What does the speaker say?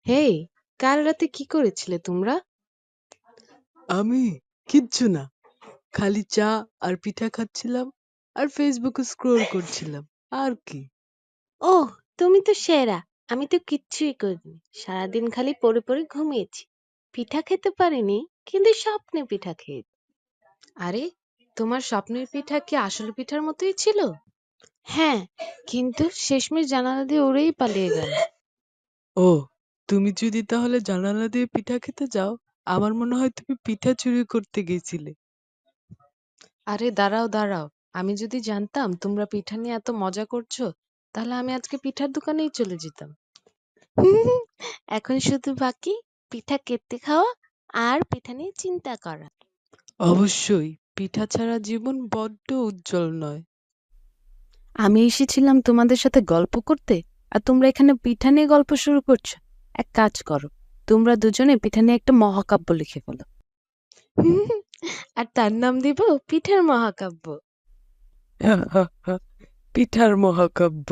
হেই, কাল রাতে কি করেছিলে তোমরা? আমি কিচ্ছু না, খালি চা আর পিঠা খাচ্ছিলাম আর ফেসবুকে স্ক্রোল করছিলাম। আর কি? ওহ, তুমি তো সেরা। আমি তো কিচ্ছুই করিনি, সারাদিন খালি পড়ে পড়ে ঘুমিয়েছি। পিঠা খেতে পারিনি, কিন্তু স্বপ্নে পিঠা খেয়েছি। আরে, তোমার স্বপ্নের পিঠা কি আসল পিঠার মতোই ছিল? হ্যাঁ, কিন্তু শেষমেশ জানালা দিয়ে উড়েই পালিয়ে গেল। ও, তুমি যদি তাহলে জানালা দিয়ে পিঠা খেতে যাও, আমার মনে হয় তুমি পিঠা চুরি করতে গেছিলে। আরে দাঁড়াও দাঁড়াও, আমি যদি জানতাম তোমরা পিঠা নিয়ে এত মজা করছো, তাহলে আমি আজকে পিঠার দোকানেই চলে যেতাম। এখন শুধু বাকি পিঠা কেটে খাওয়া আর পিঠা নিয়ে চিন্তা করা। অবশ্যই, পিঠা ছাড়া জীবন বড্ড উজ্জ্বল নয়। আমি এসেছিলাম তোমাদের সাথে গল্প করতে, আর তোমরা এখানে পিঠা নিয়ে গল্প শুরু করছো। এক কাজ করো, তোমরা দুজনে পিঠা নিয়ে একটা মহাকাব্য লিখে ফেলো। আর তার নাম দিব পিঠার মহাকাব্য। পিঠার মহাকাব্য।